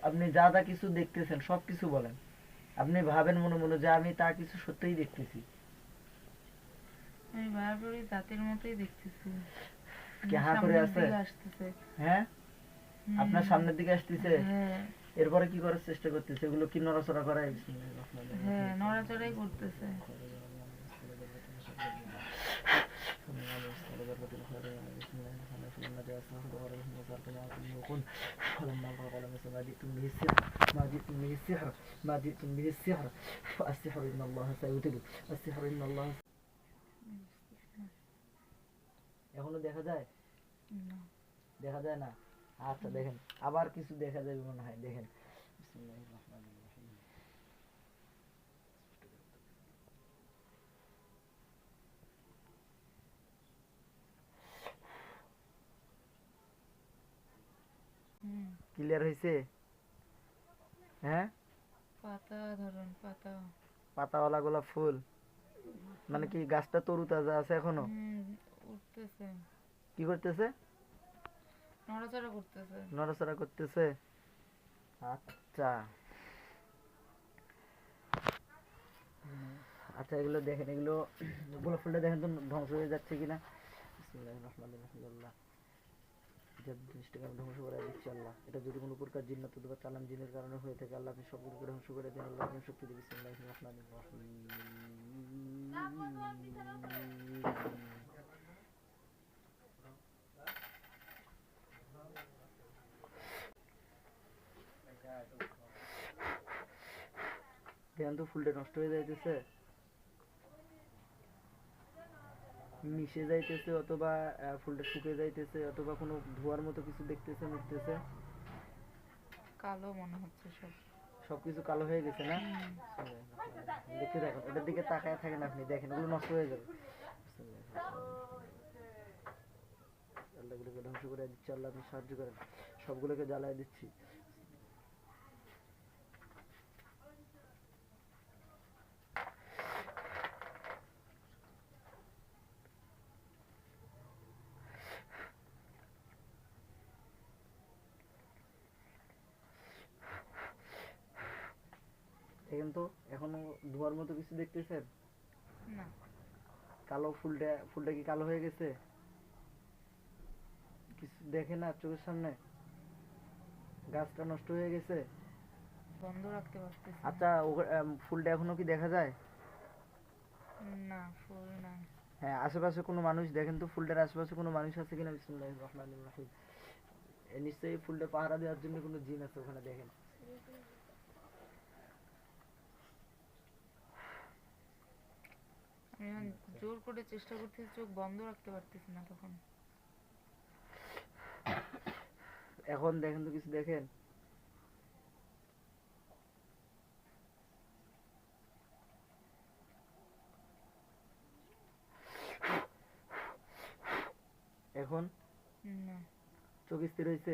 আপনি যা যা কিছু দেখতেছেন সব কিছু বলেন। আপনি ভাবেন মনে মনে যে আমি তা কিছু সত্যিই দেখতেছি। আমি বরাবরই দাঁতের মতোই দেখতেছি। কি হা করে সামনের আছে? দিকে আসতেছে। হ্যাঁ, আপনার হুম। সামনের দিকে আসতেছে। হ্যাঁ। এরপরে কি করার চেষ্টা করতেছে? এগুলো কি নড়াচড়া করায়? বিসমিল্লাহির রহমানির হ্যাঁ, রহিম। নড়াচড়াই করতেছে। فلما بلغ مثل ما جئتم به السحر السحر إن الله سيبطله السحر إن الله এখনো দেখা যায়? না। দেখা যায় না? আচ্ছা দেখেন, আবার কিছু দেখা যাবে মনে হয়, দেখেন। বিসমিল্লাহির রহমানির রহিম। হুম। ক্লিয়ার হয়েছে? হ্যাঁ, পাতা ধরুন, পাতা। পাতাওয়ালা গোলাপ ফুল। মানে কি গাছটা তরু তাজা আছে এখনো? হুম, উঠতেছে। কি করতেছে? নড়াচড়া করতেছে। নড়াচড়া করতেছে। আচ্ছা আচ্ছা, এগুলো দেখেন, এগুলো গোলাপ ফুলটা দেখেন তো ধ্বংস হয়ে যাচ্ছে কিনা। বিসমিল্লাহির রহমানির রহিম। আল্লাহ, যে জিনিসটাকে আমি ধ্বংস করে দিচ্ছি আল্লাহ, এটা যদি কোনো প্রকার জিন্নাত অথবা চালান জিনের কারণে হয়ে থাকে আল্লাহ, আপনি সবগুলোকে ধ্বংস করে দিন আল্লাহ, আপনি শক্তি দিন। বিসমিল্লাহির রহমানির রহিম। দেখেন তো ফুলটা নষ্ট হয়ে যাইতেছে, মিশে যাইতেছে, অথবা ফুলটা শুকিয়ে যাইতেছে, অথবা কোনো ধোয়ার মতো কিছু দেখতেছে, মিটতেছে। কালো মনে হচ্ছে সব। সবকিছু কালো হয়ে গেছে না? হুম। দেখতে দেখেন, ওটার দিকে তাকায় থাকেন আপনি, দেখেন ওগুলো নষ্ট হয়ে যাবে। আল্লাহগুলোকে ধ্বংস করে দিচ্ছি আল্লাহ, আপনি সাহায্য করেন, সবগুলোকে জ্বালায় দিচ্ছি। দেখেন তো এখনো ধোয়ার মতো কিছু দেখতেছেন? না। কালো ফুলটা, ফুলটা কি কালো হয়ে গেছে? কিছু দেখে না চোখের সামনে? গাছটা নষ্ট হয়ে গেছে। বন্ধ রাখতে পারতেছি না। আচ্ছা, ফুলটা এখনো কি দেখা যায়? না, ফুল নাই। হ্যাঁ, আশেপাশে কোনো মানুষ দেখেন তো, ফুলটার আশেপাশে কোনো মানুষ আছে কিনা। বিসমিল্লাহির রহমানির রহিম। নিশ্চয়ই ফুলটা পাহারা দেওয়ার জন্য কোনো জিন আছে ওখানে, দেখেন। আমি এখন জোর করে চেষ্টা করতেছি, চোখ বন্ধ রাখতে পারতেছি না তখন। এখন দেখেন তো কিছু দেখেন? এখন না। চোখ স্থির হয়েছে?